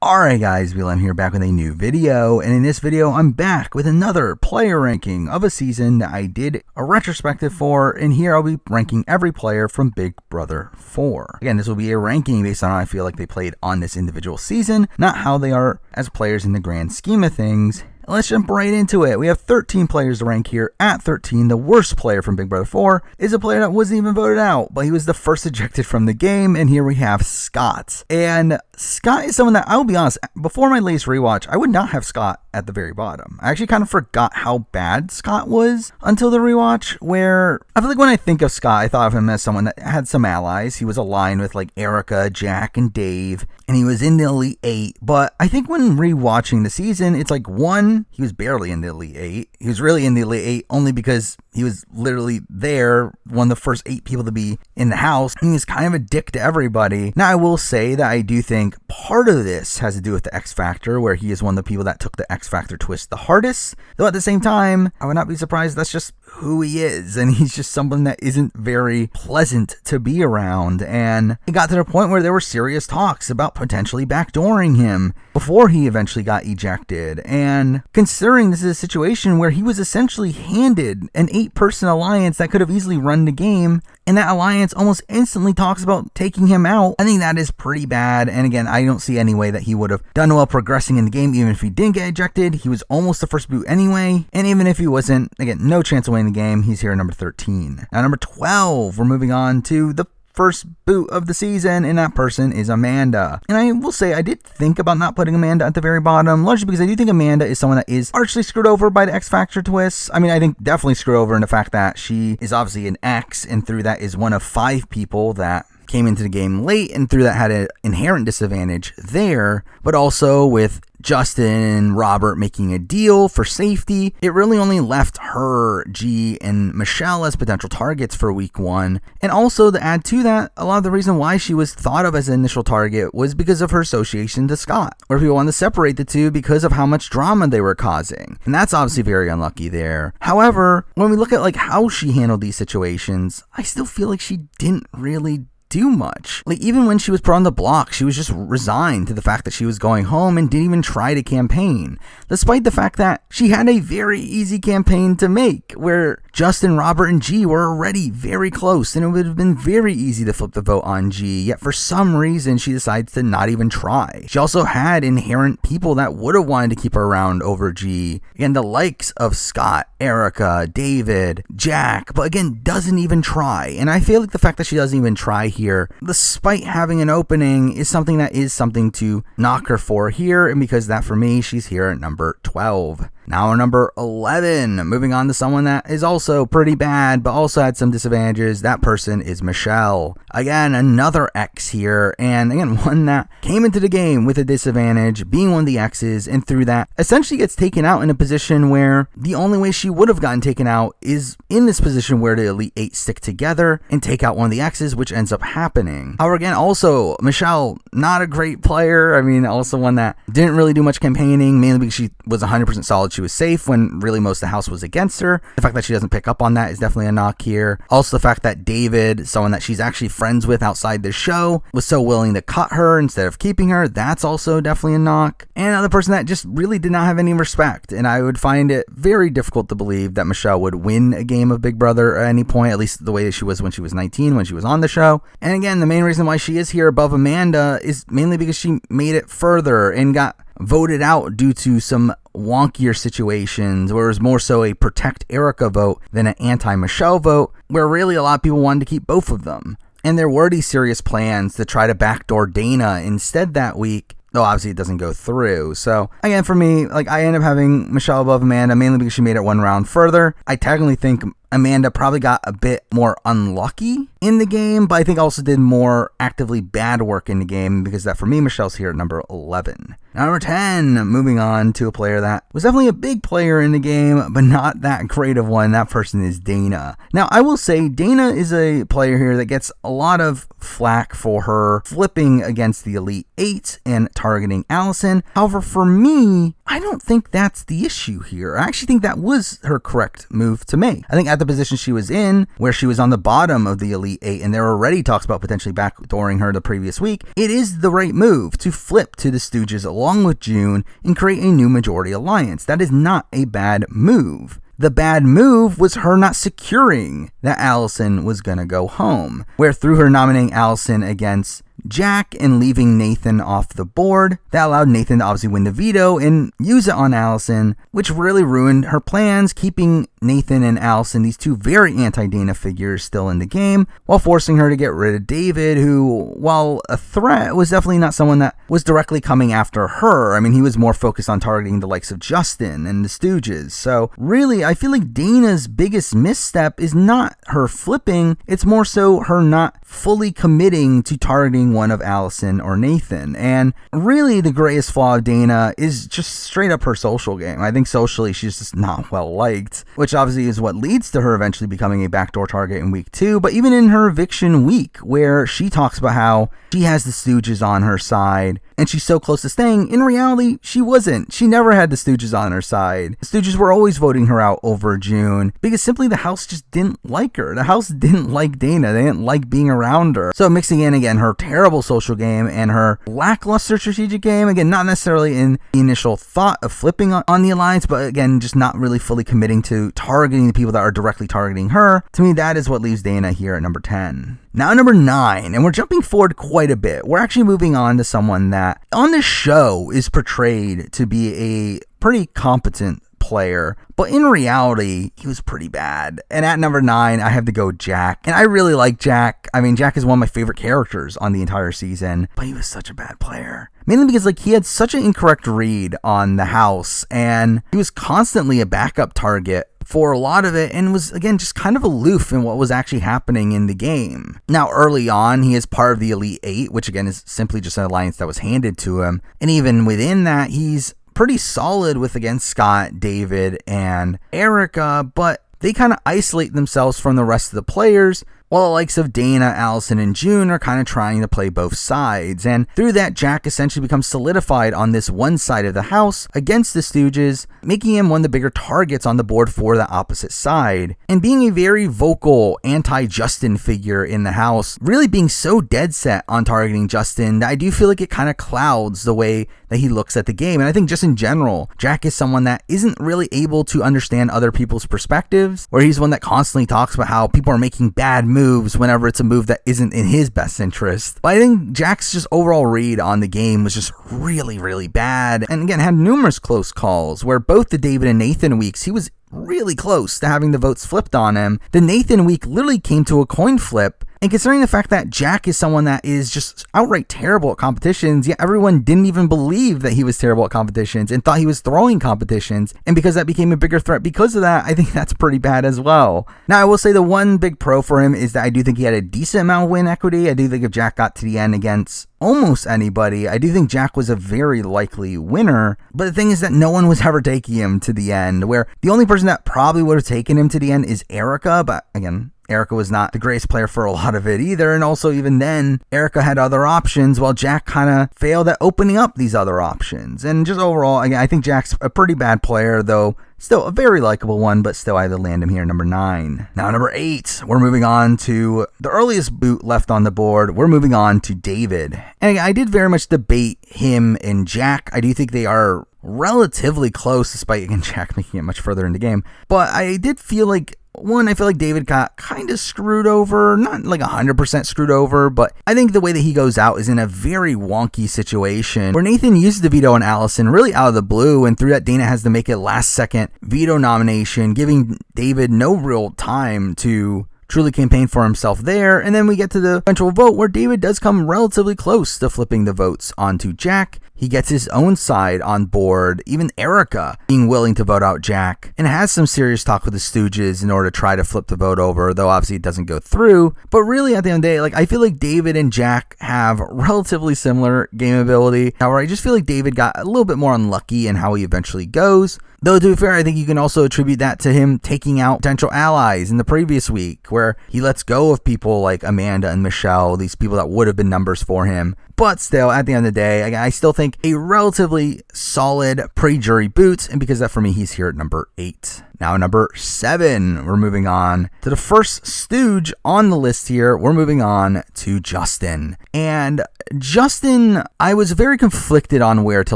Alright guys, I'm here back with a new video, and in this video I'm back with another player ranking of a season that I did a retrospective for, and here I'll be ranking every player from Big Brother 4. Again, this will be a ranking based on how I feel like they played on this individual season, not how they are as players in the grand scheme of things. Let's jump right into it. We have 13 players to rank here. At 13, the worst player from Big Brother 4 is a player that wasn't even voted out, but he was the first ejected from the game, and here we have Scott. And Scott is someone that, I will be honest, before my latest rewatch, I would not have Scott at the very bottom. I actually kind of forgot how bad Scott was until the rewatch, where I feel like when I think of Scott, I thought of him as someone that had some allies. He was aligned with like Erica, Jack, and Dave, and he was in the Elite 8, but I think when rewatching the season, it's like, one, he was barely in the Elite 8. He was really in the Elite 8 only because he was literally there, one of the first 8 people to be in the house. He was kind of a dick to everybody. Now, I will say that I do think part of this has to do with the X Factor, where he is one of the people that took the X Factor twist the hardest. Though at the same time, I would not be surprised that's just who he is, and he's just someone that isn't very pleasant to be around. And it got to the point where there were serious talks about potentially backdooring him before he eventually got ejected. And considering this is a situation where he was essentially handed an 8-person alliance that could have easily run the game, and that alliance almost instantly talks about taking him out, I think that is pretty bad. And again, I don't see any way that he would have done well progressing in the game. Even if he didn't get ejected, he was almost the first boot anyway, and even if he wasn't, again, no chance of winning the game. He's here at number 13. Now, number 12, we're moving on to the first boot of the season, and that person is Amanda. And I will say I did think about not putting Amanda at the very bottom, largely because I do think Amanda is someone that is partially screwed over by the X Factor twists. I mean, I think definitely screwed over in the fact that she is obviously an X, and through that is one of 5 people that came into the game late, and through that had an inherent disadvantage there. But also with Justin and Robert making a deal for safety, it really only left her, G, and Michelle as potential targets for week 1. And also to add to that, a lot of the reason why she was thought of as an initial target was because of her association to Scott, where people wanted to separate the two because of how much drama they were causing. And that's obviously very unlucky there. However, when we look at like how she handled these situations, I still feel like she didn't really do much. Like, even when she was put on the block, she was just resigned to the fact that she was going home and didn't even try to campaign, despite the fact that she had a very easy campaign to make, where Justin, Robert, and G were already very close, and it would have been very easy to flip the vote on G, yet for some reason she decides to not even try. She also had inherent people that would have wanted to keep her around over G, again, the likes of Scott, Erica, David, Jack, but again, doesn't even try. And I feel like the fact that she doesn't even try here, despite having an opening, is something to knock her for here, and because that, for me, she's here at number 12. Now our number 11, moving on to someone that is also pretty bad, but also had some disadvantages. That person is Michelle. Again, another X here, and again, one that came into the game with a disadvantage, being one of the X's, and through that, essentially gets taken out in a position where the only way she would have gotten taken out is in this position where the Elite 8 stick together and take out one of the X's, which ends up happening. However, again, also, Michelle, not a great player. I mean, also one that didn't really do much campaigning, mainly because she was 100% solid. She was safe when really most of the house was against her. The fact that she doesn't pick up on that is definitely a knock here. Also, the fact that David, someone that she's actually friends with outside the show, was so willing to cut her instead of keeping her, that's also definitely a knock. And another person that just really did not have any respect, and I would find it very difficult to believe that Michelle would win a game of Big Brother at any point, at least the way she was when she was 19, when she was on the show. And again, the main reason why she is here above Amanda is mainly because she made it further and got voted out due to some wonkier situations, where it was more so a protect Erica vote than an anti-Michelle vote, where really a lot of people wanted to keep both of them. And there were these serious plans to try to backdoor Dana instead that week, though obviously it doesn't go through. So again, for me, like, I end up having Michelle above Amanda, mainly because she made it one round further. I technically think Amanda probably got a bit more unlucky in the game, but I think also did more actively bad work in the game, because that, for me, Michelle's here at number 11. Number 10, moving on to a player that was definitely a big player in the game, but not that great of one. That person is Dana. Now, I will say Dana is a player here that gets a lot of flack for her flipping against the Elite 8 and targeting Allison. However, for me, I don't think that's the issue here. I actually think that was her correct move to make. I think at the position she was in, where she was on the bottom of the Elite 8, and there were already talks about potentially backdooring her the previous week, it is the right move to flip to the Stooges along with June and create a new majority alliance. That is not a bad move. The bad move was her not securing that Allison was going to go home, where through her nominating Allison against Jack and leaving Nathan off the board, that allowed Nathan to obviously win the veto and use it on Allison, which really ruined her plans, keeping Nathan and Allison, these two very anti-Dana figures, still in the game, while forcing her to get rid of David, who, while a threat, was definitely not someone that was directly coming after her. I mean, he was more focused on targeting the likes of Justin and the Stooges. So really, I feel like Dana's biggest misstep is not her flipping, it's more so her not fully committing to targeting one of Allison or Nathan. And really, the greatest flaw of Dana is just straight up her social game. I think socially, she's just not well liked, which obviously is what leads to her eventually becoming a backdoor target in week 2. But even in her eviction week, where she talks about how she has the Stooges on her side and she's so close to staying, in reality, she wasn't. She never had the Stooges on her side. The Stooges were always voting her out over June because simply the house just didn't like her. The house didn't like Dana. They didn't like being around her. So mixing in, again, her terrible social game and her lackluster strategic game, again, not necessarily in the initial thought of flipping on the alliance, but again, just not really fully committing to targeting the people that are directly targeting her. To me, that is what leaves Dana here at number 10. Now, number 9, and we're jumping forward quite a bit. We're actually moving on to someone that on the show is portrayed to be a pretty competent player, but in reality, he was pretty bad. And at number 9, I have to go Jack. And I really like Jack. I mean, Jack is one of my favorite characters on the entire season, but he was such a bad player. Mainly because he had such an incorrect read on the house, and he was constantly a backup target for a lot of it, and was, again, just kind of aloof in what was actually happening in the game. Now, early on, he is part of the Elite 8, which again is simply just an alliance that was handed to him. And even within that, he's pretty solid with, again, Scott, David, and Erica, but they kind of isolate themselves from the rest of the players, while the likes of Dana, Allison, and June are kind of trying to play both sides. And through that, Jack essentially becomes solidified on this one side of the house against the Stooges, making him one of the bigger targets on the board for the opposite side. And being a very vocal anti-Justin figure in the house, really being so dead set on targeting Justin that I do feel like it kind of clouds the way that he looks at the game. And I think just in general, Jack is someone that isn't really able to understand other people's perspectives, where he's one that constantly talks about how people are making bad moves whenever it's a move that isn't in his best interest. But I think Jack's just overall read on the game was just really, really bad. And again, had numerous close calls where both the David and Nathan weeks, he was really close to having the votes flipped on him. The Nathan week literally came to a coin flip. And considering the fact that Jack is someone that is just outright terrible at competitions, yet everyone didn't even believe that he was terrible at competitions and thought he was throwing competitions. And because that became a bigger threat because of that, I think that's pretty bad as well. Now, I will say the one big pro for him is that I do think he had a decent amount of win equity. I do think if Jack got to the end against almost anybody, I do think Jack was a very likely winner. But the thing is that no one was ever taking him to the end, where the only person that probably would have taken him to the end is Erica. But again, Erica was not the greatest player for a lot of it either, and also even then, Erica had other options while Jack kind of failed at opening up these other options. And just overall, again, I think Jack's a pretty bad player, though still a very likable one, but still I had to land him here, number 9. Now, number 8, we're moving on to the earliest boot left on the board. We're moving on to David. And I did very much debate him and Jack. I do think they are relatively close, despite, again, Jack making it much further in the game. But I did feel like, one, I feel like David got kind of screwed over, not like 100% screwed over, but I think the way that he goes out is in a very wonky situation where Nathan uses the veto on Allison really out of the blue, and through that Dana has to make a last second veto nomination, giving David no real time to truly campaign for himself there. And then we get to the eventual vote where David does come relatively close to flipping the votes onto Jack. he gets his own side on board, even Erica being willing to vote out Jack, and has some serious talk with the Stooges in order to try to flip the vote over, though obviously it doesn't go through. But really, at the end of the day, like, I feel like David and Jack have relatively similar game ability. However, I just feel like David got a little bit more unlucky in how he eventually goes. Though, to be fair, I think you can also attribute that to him taking out potential allies in the previous week, where he lets go of people like Amanda and Michelle, these people that would have been numbers for him. But still, at the end of the day, I still think a relatively solid pre-jury boot, and because of that, for me, he's here at number 8. Now, number 7, we're moving on to the first stooge on the list here. We're moving on to Justin. And Justin, I was very conflicted on where to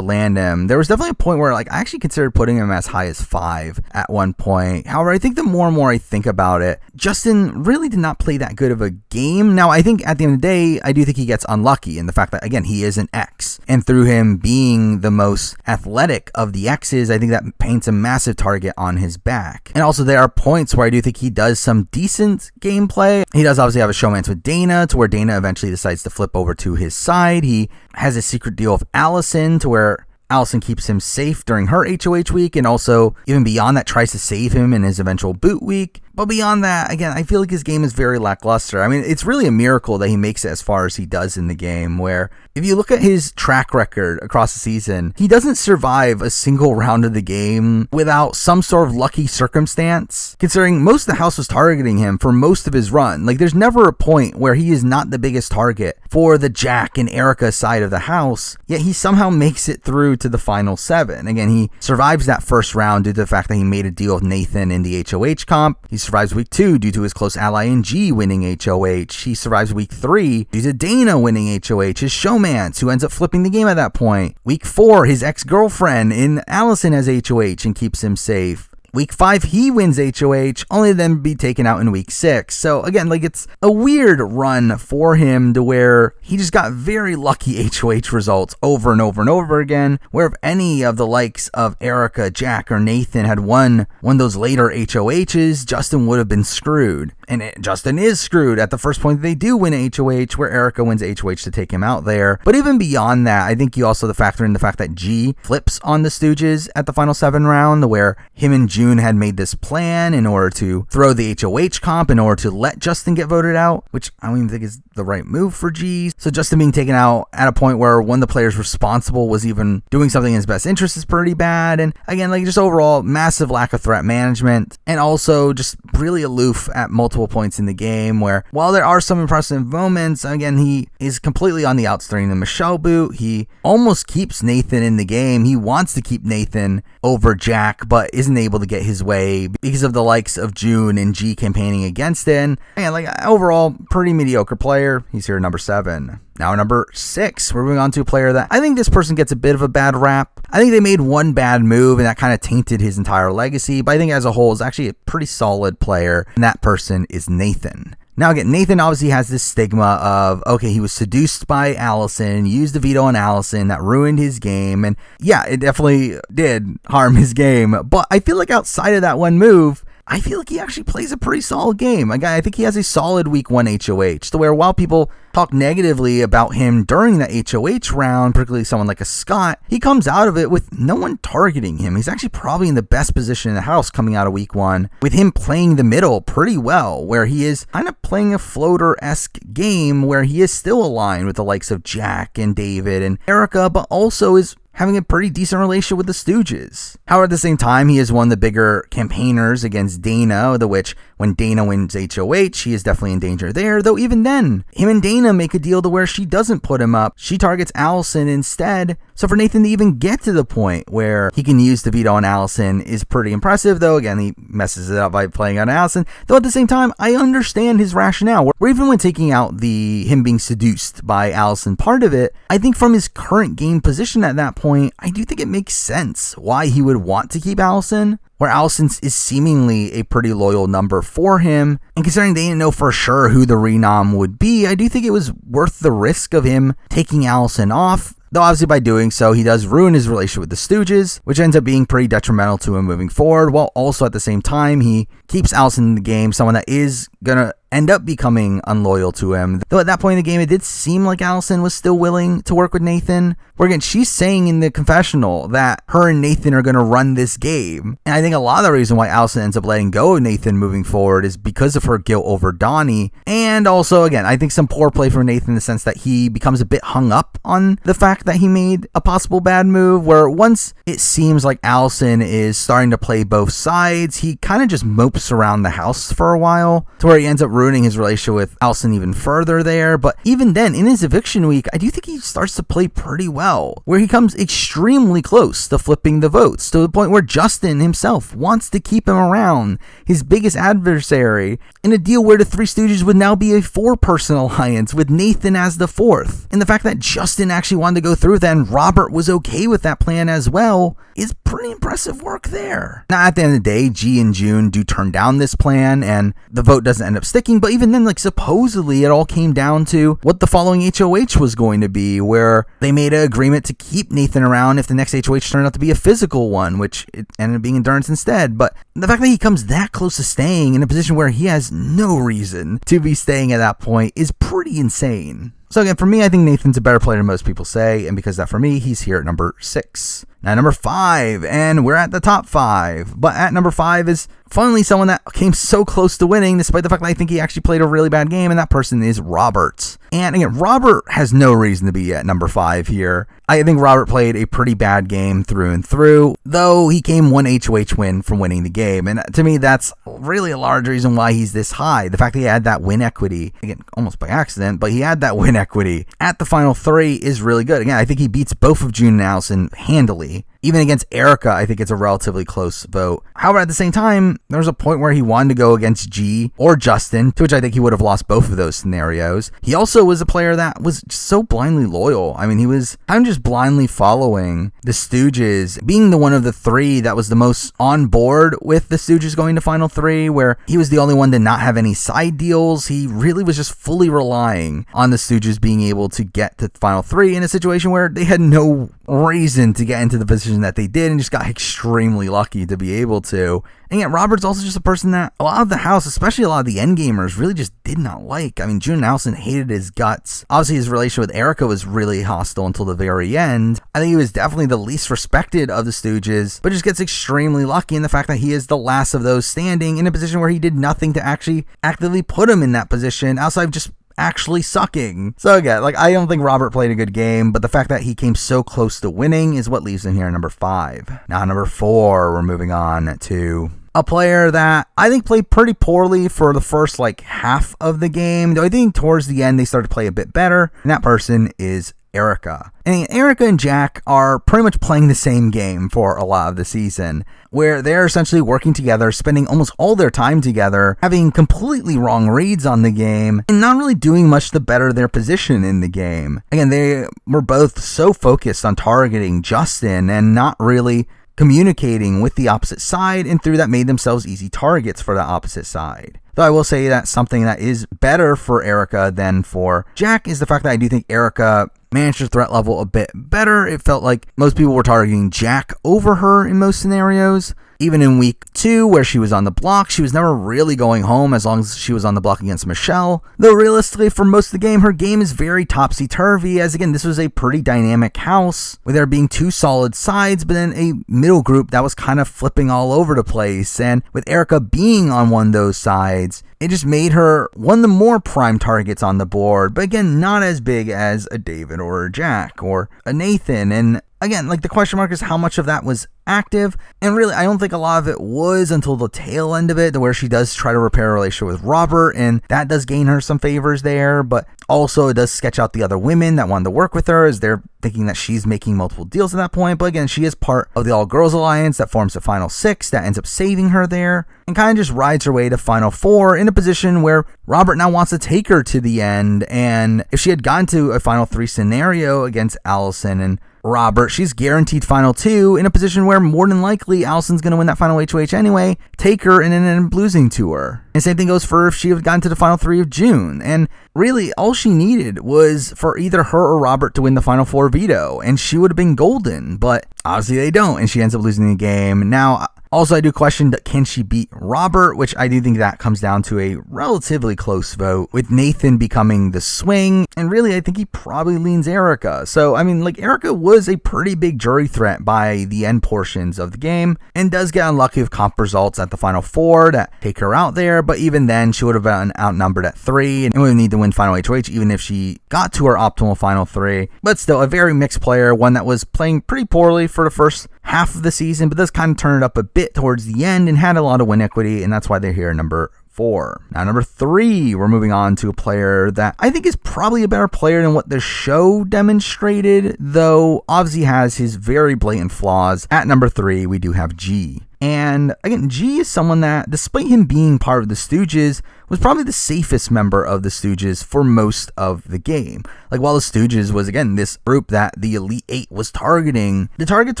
land him. There was definitely a point where, like, I actually considered putting him as high as 5 at one point. However, I think the more and more I think about it, Justin really did not play that good of a game. Now, I think at the end of the day, I do think he gets unlucky in the fact that, again, he is an X. And through him being the most athletic of the X's, I think that paints a massive target on his back. And also, there are points where I do think he does some decent gameplay. He does obviously have a showmance with Dana, to where Dana eventually decides to flip over to his side. He has a secret deal with Allison, to where Allison keeps him safe during her HOH week, and also, even beyond that, tries to save him in his eventual boot week. But beyond that, again, I feel like his game is very lackluster. I mean, it's really a miracle that he makes it as far as he does in the game, where if you look at his track record across the season, he doesn't survive a single round of the game without some sort of lucky circumstance, considering most of the house was targeting him for most of his run. Like, there's never a point where he is not the biggest target for the Jack and Erica side of the house, yet he somehow makes it through to the final 7. Again, he survives that first round due to the fact that he made a deal with Nathan in the HOH comp. He survives week 2 due to his close ally in G winning HOH. He survives week 3 due to Dana winning HOH, his showmance, who ends up flipping the game at that point. Week 4, his ex-girlfriend in Allison has HOH and keeps him safe. Week 5, he wins HOH, only to then be taken out in week 6. So again, like, it's a weird run for him to where he just got very lucky HOH results over and over and over again, where if any of the likes of Erica, Jack, or Nathan had won one of those later HOHs, Justin would have been screwed. And Justin is screwed at the first point that they do win HOH, where Erica wins HOH to take him out there. But even beyond that, I think you also factor in the fact that G flips on the Stooges at the final 7 round, where him and June had made this plan in order to throw the HOH comp in order to let Justin get voted out, which I don't even think is the right move for G. So Justin being taken out at a point where one of the players responsible was even doing something in his best interest is pretty bad. And again, like, just overall massive lack of threat management, and also just really aloof at multiple points in the game, where while there are some impressive moments, again, he is completely on the outs during the Michelle boot. He almost keeps Nathan in the game. He wants to keep Nathan over Jack, but isn't able to get his way because of the likes of June and G campaigning against it. And like, overall, pretty mediocre player. He's here at number 7. Now, number 6, we're moving on to a player that I think this person gets a bit of a bad rap. I think they made one bad move, and that kind of tainted his entire legacy. But I think as a whole, is actually a pretty solid player, and that person is Nathan. Now, again, Nathan obviously has this stigma of, okay, he was seduced by Allison, used the veto on Allison, that ruined his game. And yeah, it definitely did harm his game. But I feel like outside of that one move, I feel like he actually plays a pretty solid game. Again, I think he has a solid week 1 HOH, to where while people talk negatively about him during the HOH round, particularly someone like a Scott, he comes out of it with no one targeting him. He's actually probably in the best position in the house coming out of week 1, with him playing the middle pretty well, where he is kind of playing a floater-esque game where he is still aligned with the likes of Jack and David and Erica, but also is having a pretty decent relationship with the Stooges. However, at the same time, he is one of the bigger campaigners against Dana, the which, when Dana wins HOH, he is definitely in danger there, though even then, him and Dana make a deal to where she doesn't put him up. She targets Allison instead. So for Nathan to even get to the point where he can use the veto on Allison is pretty impressive, though again, he messes it up by playing on Allison. Though at the same time, I understand his rationale, where even when taking out the him being seduced by Allison part of it, I think from his current game position at that point, I do think it makes sense why he would want to keep Allison, where Allison is seemingly a pretty loyal number for him. And considering they didn't know for sure who the renom would be, I do think it was worth the risk of him taking Allison off. Though obviously by doing so, he does ruin his relationship with the Stooges, which ends up being pretty detrimental to him moving forward, while also at the same time, he keeps Allison in the game, someone that is gonna end up becoming unloyal to him. Though at that point in the game, it did seem like Allison was still willing to work with Nathan. Where again, she's saying in the confessional that her and Nathan are going to run this game. And I think a lot of the reason why Allison ends up letting go of Nathan moving forward is because of her guilt over Donnie. And also, again, I think some poor play from Nathan in the sense that he becomes a bit hung up on the fact that he made a possible bad move, where once it seems like Allison is starting to play both sides, he kind of just mopes around the house for a while to where he ends up ruining his relationship with Allison even further there. But even then, in his eviction week, I do think he starts to play pretty well, where he comes extremely close to flipping the votes to the point where Justin himself wants to keep him around, his biggest adversary, in a deal where the Three Stooges would now be a 4-person alliance with Nathan as the 4th. And the fact that Justin actually wanted to go through with that and Robert was okay with that plan as well is pretty impressive work there. Now, at the end of the day, G and June do turn down this plan and the vote doesn't end up sticking, but even then, like, supposedly it all came down to what the following HOH was going to be, where they made an agreement to keep Nathan around if the next HOH turned out to be a physical one, which it ended up being endurance instead. But the fact that he comes that close to staying in a position where he has no reason to be staying at that point is pretty insane. So again, for me, I think Nathan's a better player than most people say, and because of that, for me, he's here at number 6. Now, number 5, and we're at the top 5, but at number 5 is finally someone that came so close to winning, despite the fact that I think he actually played a really bad game, and that person is Robert. And again, Robert has no reason to be at number 5 here. I think Robert played a pretty bad game through and through, though he came one HOH win from winning the game, and to me, that's really a large reason why he's this high. The fact that he had that win equity, again, almost by accident, but he had that win equity at the final 3 is really good. Again, I think he beats both of June and Allison handily. Even against Erica, I think it's a relatively close vote. However, at the same time, there was a point where he wanted to go against G or Justin, to which I think he would have lost both of those scenarios. He also was a player that was just so blindly loyal. I mean, he was kind of just blindly following the Stooges, being the one of the 3 that was the most on board with the Stooges going to Final 3, where he was the only one to not have any side deals. He really was just fully relying on the Stooges being able to get to Final 3 in a situation where they had no reason to get into the position that they did and just got extremely lucky to be able to. And yet Robert's also just a person that a lot of the house, especially a lot of the endgamers, really just did not like. I mean, June and Allison hated his guts. Obviously, his relationship with Erica was really hostile until the very end. I think he was definitely the least respected of the Stooges, but just gets extremely lucky in the fact that he is the last of those standing in a position where he did nothing to actually actively put him in that position outside of just actually sucking. So again, like, I don't think Robert played a good game, but the fact that he came so close to winning is what leaves him here at number 5. Now, number 4, we're moving on to a player that I think played pretty poorly for the first half of the game, though I think towards the end they started to play a bit better, and that person is Erica. And Erica and Jack are pretty much playing the same game for a lot of the season, where they're essentially working together, spending almost all their time together, having completely wrong reads on the game, and not really doing much to better their position in the game. Again, they were both so focused on targeting Justin and not really communicating with the opposite side, and through that made themselves easy targets for the opposite side. Though I will say that something that is better for Erica than for Jack is the fact that I do think Erica managed her threat level a bit better. It felt like most people were targeting Jack over her in most scenarios. Even in week 2, where she was on the block, she was never really going home as long as she was on the block against Michelle. Though realistically, for most of the game, her game is very topsy-turvy, as again, this was a pretty dynamic house, with there being 2 solid sides, but then a middle group that was kind of flipping all over the place. And with Erica being on one of those sides, it just made her one of the more prime targets on the board, but again, not as big as a David or a Jack or a Nathan. And again, the question mark is how much of that was active, and really I don't think a lot of it was until the tail end of it, to where she does try to repair a relationship with Robert, and that does gain her some favors there, but also it does sketch out the other women that wanted to work with her, as they're thinking that she's making multiple deals at that point. But again, she is part of the All Girls Alliance that forms the Final 6 that ends up saving her there, and kind of just rides her way to Final 4 in a position where Robert now wants to take her to the end. And if she had gotten to a Final 3 scenario against Allison and Robert, she's guaranteed Final 2 in a position where more than likely Allison's going to win that Final HOH anyway, take her, and then end up losing to her. And same thing goes for if she had gotten to the Final 3 of June. And really, all she needed was for either her or Robert to win the Final 4 veto, and she would have been golden. But obviously they don't, and she ends up losing the game. Now, Also, I do question, can she beat Robert, which I do think that comes down to a relatively close vote, with Nathan becoming the swing, and really I think he probably leans Erica. So, I mean, like, Erica was a pretty big jury threat by the end portions of the game, and does get unlucky with comp results at the final 4 that take her out there, but even then, she would have been outnumbered at 3, and would need to win final HOH even if she got to her optimal final 3. But still, a very mixed player, one that was playing pretty poorly for the first half of the season, but does kind of turn it up a bit towards the end and had a lot of win equity, and that's why they're here at number 4. Now, number 3, we're moving on to a player that I think is probably a better player than what the show demonstrated, though obviously has his very blatant flaws. At number 3, we do have G. And again, G is someone that, despite him being part of the Stooges, was probably the safest member of the Stooges for most of the game. Like, while the Stooges was, again, this group that the Elite 8 was targeting, the targets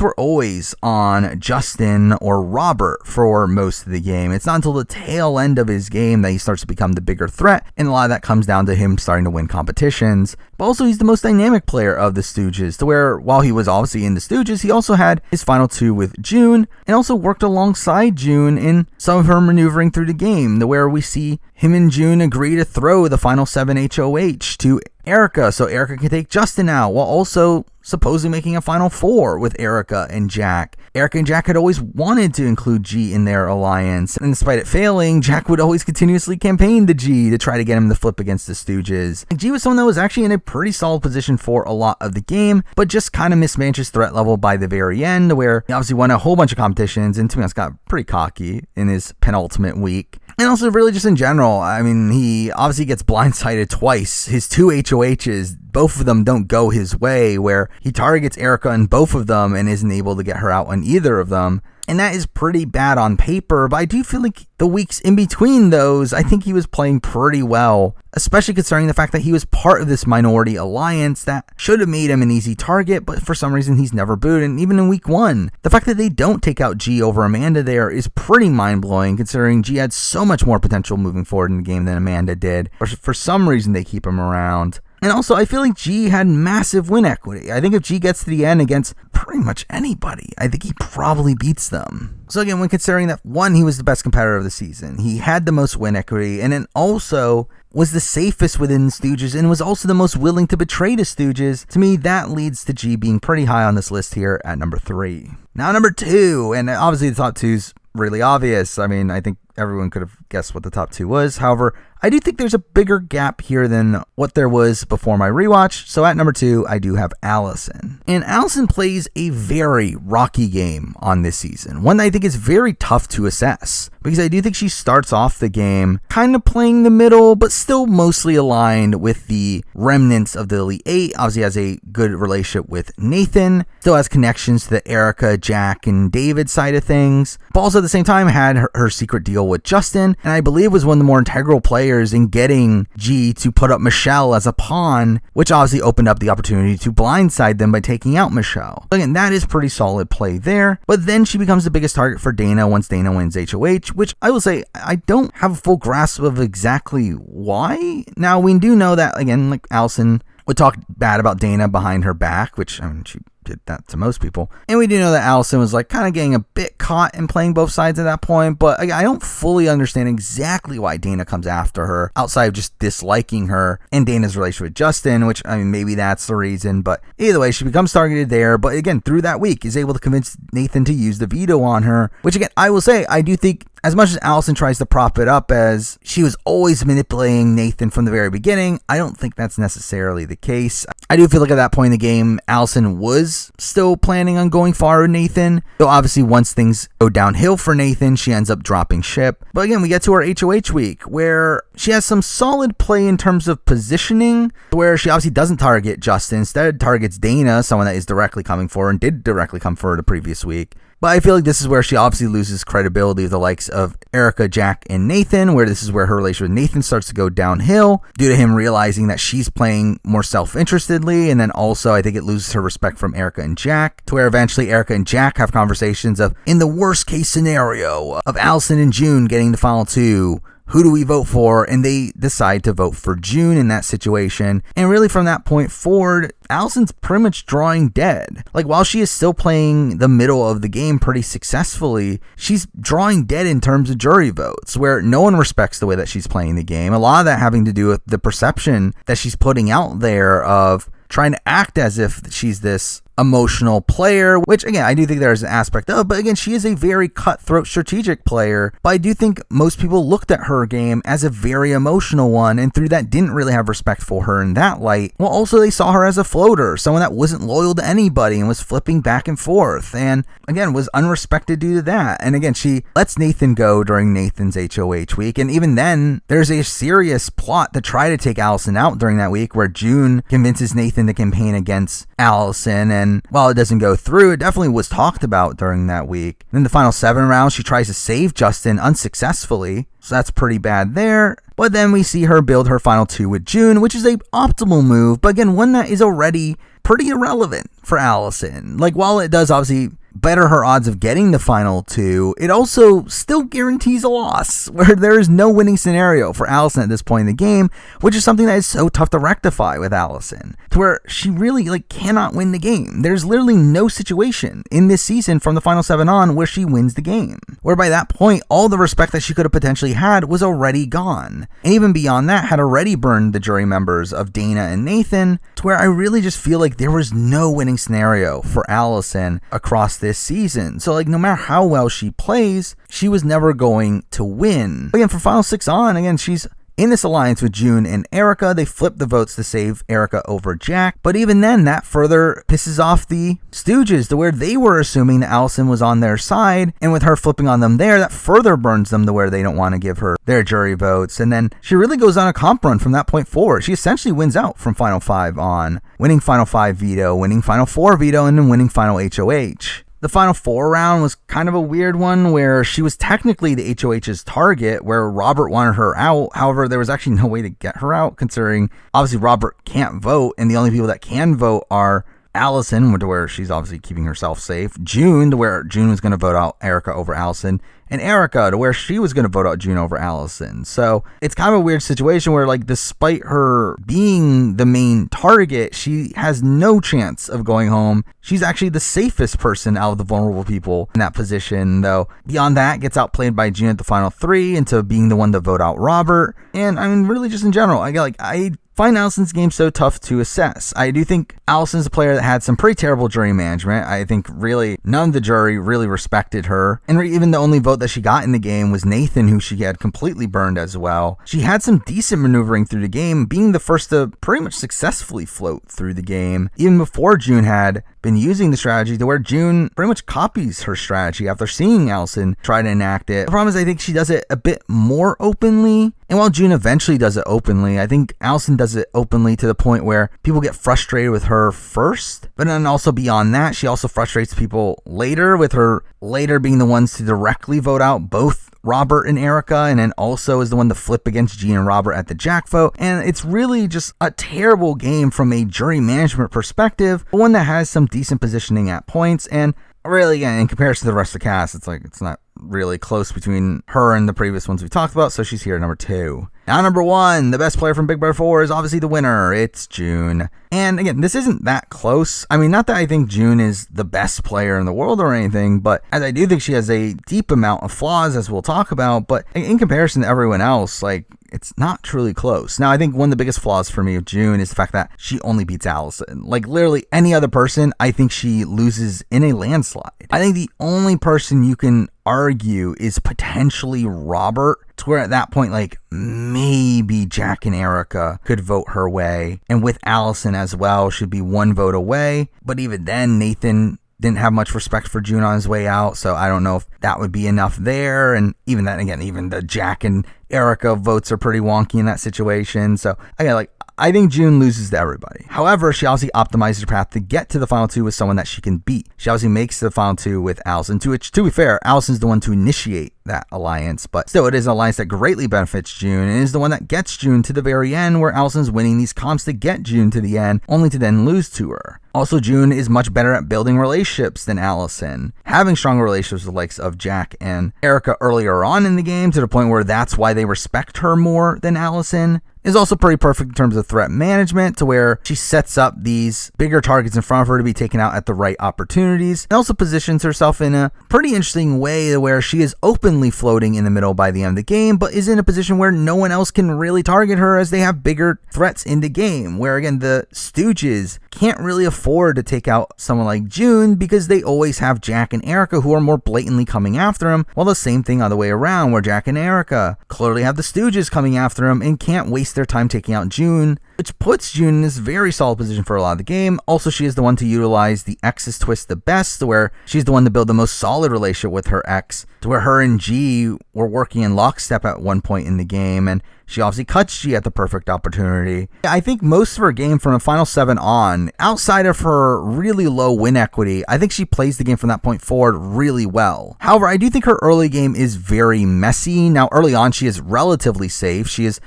were always on Justin or Robert for most of the game. It's not until the tail end of his game that he starts to become the bigger threat, and a lot of that comes down to him starting to win competitions. But also, he's the most dynamic player of the Stooges, to where, while he was obviously in the Stooges, he also had his final 2 with June, and also worked alongside June in some of her maneuvering through the game, to where we see him and June agree to throw the final 7 HOH to Erica, so Erica can take Justin out, while also supposedly making a final 4 with Erica and Jack. Erica and Jack had always wanted to include G in their alliance, and despite it failing, Jack would always continuously campaign to G to try to get him to flip against the Stooges. And G was someone that was actually in a pretty solid position for a lot of the game, but just kind of mismanaged his threat level by the very end, where he obviously won a whole bunch of competitions, and to be honest, got pretty cocky in his penultimate week. And also, really just in general, I mean, he obviously gets blindsided twice. His 2 HOHs, both of them don't go his way, where he targets Erica in both of them and isn't able to get her out on either of them. And that is pretty bad on paper, but I do feel like the weeks in between those, I think he was playing pretty well, especially considering the fact that he was part of this minority alliance that should have made him an easy target, but for some reason he's never booted. And even in week 1, the fact that they don't take out G over Amanda there is pretty mind-blowing, considering G had so much more potential moving forward in the game than Amanda did. For some reason, they keep him around. And also, I feel like G had massive win equity. I think if G gets to the end against pretty much anybody, I think he probably beats them. So again, when considering that, 1, he was the best competitor of the season, he had the most win equity, and then also was the safest within the Stooges, and was also the most willing to betray the Stooges, to me, that leads to G being pretty high on this list here at number 3. Now, number 2, and obviously the top 2's really obvious. I mean, I think everyone could have guessed what the top 2 was. However, I do think there's a bigger gap here than what there was before my rewatch. So at number 2, I do have Allison. And Allison plays a very rocky game on this season, one that I think is very tough to assess, because I do think she starts off the game kind of playing the middle, but still mostly aligned with the remnants of the Elite 8. Obviously has a good relationship with Nathan, still has connections to the Erica, Jack, and David side of things, but also at the same time had her secret deal with Justin, and I believe was one of the more integral players in getting G to put up Michelle as a pawn, which obviously opened up the opportunity to blindside them by taking out Michelle. Again, that is pretty solid play there, but then she becomes the biggest target for Dana once Dana wins HOH, which I will say, I don't have a full grasp of exactly why. Now, we do know that, again, like Allison would talk bad about Dana behind her back, which, I mean, she did that to most people. And we do know that Allison was like kind of getting a bit caught in playing both sides at that point, but I don't fully understand exactly why Dana comes after her outside of just disliking her and Dana's relationship with Justin, which, I mean, maybe that's the reason, but either way, she becomes targeted there, but again, through that week is able to convince Nathan to use the veto on her, which again, I will say, I do think as much as Allison tries to prop it up as she was always manipulating Nathan from the very beginning, I don't think that's necessarily the case. I do feel like at that point in the game, Allison was still planning on going far with Nathan, though obviously once things go downhill for Nathan, she ends up dropping ship. But again, we get to our HOH week, where she has some solid play in terms of positioning, where she obviously doesn't target Justin, instead targets Dana, someone that is directly coming for her and did directly come for her the previous week. But I feel like this is where she obviously loses credibility with the likes of Erica, Jack, and Nathan, where this is where her relationship with Nathan starts to go downhill due to him realizing that she's playing more self-interestedly, and then also I think it loses her respect from Erica and Jack, to where eventually Erica and Jack have conversations of, in the worst case scenario, of Allison and June getting the final 2, who do we vote for? And they decide to vote for June in that situation. And really from that point forward, Allison's pretty much drawing dead. Like, while she is still playing the middle of the game pretty successfully, she's drawing dead in terms of jury votes, where no one respects the way that she's playing the game. A lot of that having to do with the perception that she's putting out there of trying to act as if she's this emotional player, which again, I do think there's an aspect of, but again, she is a very cutthroat strategic player, but I do think most people looked at her game as a very emotional one, and through that didn't really have respect for her in that light. Well, also they saw her as a floater, someone that wasn't loyal to anybody and was flipping back and forth, and again, was unrespected due to that. And again, she lets Nathan go during Nathan's HOH week, and even then, there's a serious plot to try to take Allison out during that week, where June convinces Nathan to campaign against Allison, and while it doesn't go through, it definitely was talked about during that week. Then the final 7 rounds, she tries to save Justin unsuccessfully, so that's pretty bad there. But then we see her build her final 2 with June, which is a optimal move, but again, one that is already pretty irrelevant for Allison. Like, while it does obviously better her odds of getting the final 2, it also still guarantees a loss, where there is no winning scenario for Allison at this point in the game, which is something that is so tough to rectify with Allison, to where she really cannot win the game. There's literally no situation in this season from the final 7 on where she wins the game, where by that point, all the respect that she could have potentially had was already gone, and even beyond that, had already burned the jury members of Dana and Nathan, to where I really just feel like there was no winning scenario for Allison across this season. So no matter how well she plays, she was never going to win. Again, for final 6 on, again, she's in this alliance with June and Erica. They flip the votes to save Erica over Jack, but even then, that further pisses off the Stooges, to where they were assuming that Allison was on their side, and with her flipping on them there, that further burns them to where they don't want to give her their jury votes. And then she really goes on a comp run from that point forward. She essentially wins out from final 5 on, winning final 5 veto, winning final 4 veto, and then winning final HOH. The final 4 round was kind of a weird one, where she was technically the HOH's target, where Robert wanted her out. However, there was actually no way to get her out, considering obviously Robert can't vote, and the only people that can vote are Allison, to where she's obviously keeping herself safe, June, to where June was going to vote out Erica over Allison, and Erica, to where she was going to vote out June over Allison. So it's kind of a weird situation where, despite her being the main target, she has no chance of going home. She's actually the safest person out of the vulnerable people in that position, though beyond that, gets outplayed by June at the final 3 into being the one to vote out Robert. And I mean, really just in general, I find Allison's game so tough to assess. I do think Allison's a player that had some pretty terrible jury management. I think really none of the jury really respected her. And even the only vote that she got in the game was Nathan, who she had completely burned as well. She had some decent maneuvering through the game, being the first to pretty much successfully float through the game, even before June had been using the strategy, to where June pretty much copies her strategy after seeing Allison try to enact it. The problem is I think she does it a bit more openly. And while June eventually does it openly, I think Allison does it openly to the point where people get frustrated with her first. But then also beyond that, she also frustrates people later, with her later being the ones to directly vote out both Robert and Erica, and then also is the one to flip against Gene and Robert at the Jack vote. And it's really just a terrible game from a jury management perspective, but one that has some decent positioning at points. And really, again, in comparison to the rest of the cast, it's not really close between her and the previous ones we talked about, so she's here at number 2. Now, number 1, the best player from Big Brother 4 is obviously the winner. It's June. And again, this isn't that close. I mean, not that I think June is the best player in the world or anything, but as I do think she has a deep amount of flaws, as we'll talk about, but in comparison to everyone else, it's not truly close. Now, I think one of the biggest flaws for me of June is the fact that she only beats Allison. Literally any other person, I think she loses in a landslide. I think the only person you can argue is potentially Robert, to where at that point, maybe Jack and Erica could vote her way, and with Allison as well, should be 1 vote away. But even then, Nathan didn't have much respect for June on his way out, so I don't know if that would be enough there. And even then, again, even the Jack and Erica votes are pretty wonky in that situation. So again, I think June loses to everybody. However, she obviously optimizes her path to get to the final two with someone that she can beat. She obviously makes the final two with Allison, to which, to be fair, Allison's the one to initiate that alliance, but still, it is an alliance that greatly benefits June and is the one that gets June to the very end, where Allison's winning these comps to get June to the end, only to then lose to her. Also, June is much better at building relationships than Allison, having stronger relationships with the likes of Jack and Erica earlier on in the game, to the point where that's why they respect her more than Allison. Is also pretty perfect in terms of threat management, to where she sets up these bigger targets in front of her to be taken out at the right opportunities, and also positions herself in a pretty interesting way where she is openly floating in the middle by the end of the game, but is in a position where no one else can really target her as they have bigger threats in the game, where again the Stooges can't really afford to take out someone like June because they always have Jack and Erica who are more blatantly coming after him, while the same thing other way around, where Jack and Erica clearly have the Stooges coming after him and can't waste their time taking out June, which puts June in this very solid position for a lot of the game. Also, she is the one to utilize the X's twist the best, to where she's the one to build the most solid relationship with her ex, to where her and G were working in lockstep at one point in the game, and she obviously cuts G at the perfect opportunity. I think most of her game from the final 7 on, outside of her really low win equity, I think she plays the game from that point forward really well. However, I do think her early game is very messy. Now, early on, she is relatively safe. She is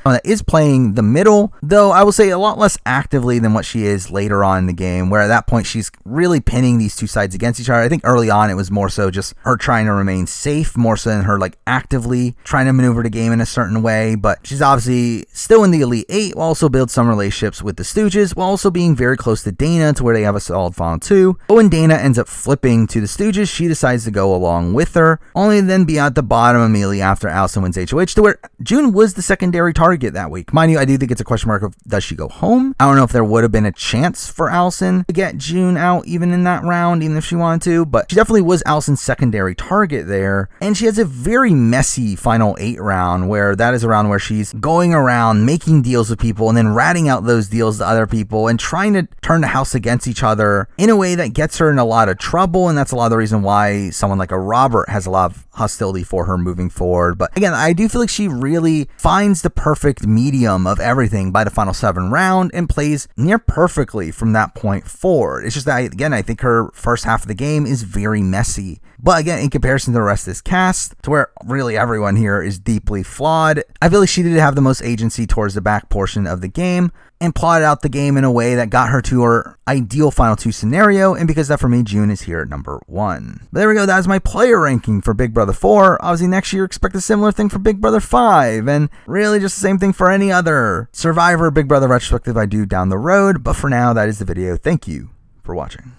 playing the middle, though I will say a lot less actively than what she is later on in the game, where at that point she's really pinning these two sides against each other. I think early on it was more so just her trying to remain safe, more so than her actively trying to maneuver the game in a certain way, but she's obviously still in the Elite 8, will also build some relationships with the Stooges, while also being very close to Dana, to where they have a solid final 2. But when Dana ends up flipping to the Stooges, she decides to go along with her, only to then be at the bottom immediately after Allison wins HOH, to where June was the secondary target that week. Mind you, I do think it's a question mark of does she go home? I don't know if there would have been a chance for Allison to get June out even in that round, even if she wanted to, but she definitely was Allison's secondary target there, and she has a very messy final 8 round, where that is a round where she's going around making deals with people and then ratting out those deals to other people and trying to turn the house against each other in a way that gets her in a lot of trouble, and that's a lot of the reason why someone like a Robert has a lot of hostility for her moving forward. But again, I do feel like she really finds the perfect medium of everything by the final 7 round and plays near perfectly from that point forward. It's just that, again, I think her first half of the game is very messy. But again, in comparison to the rest of this cast, to where really everyone here is deeply flawed, I feel like she did have the most agency towards the back portion of the game and plotted out the game in a way that got her to her ideal final 2 scenario, and because of that, for me, June is here at number 1. But there we go, that is my player ranking for Big Brother 4. Obviously, next year, expect a similar thing for Big Brother 5, and really just the same thing for any other Survivor Big Brother retrospective I do down the road. But for now, that is the video. Thank you for watching.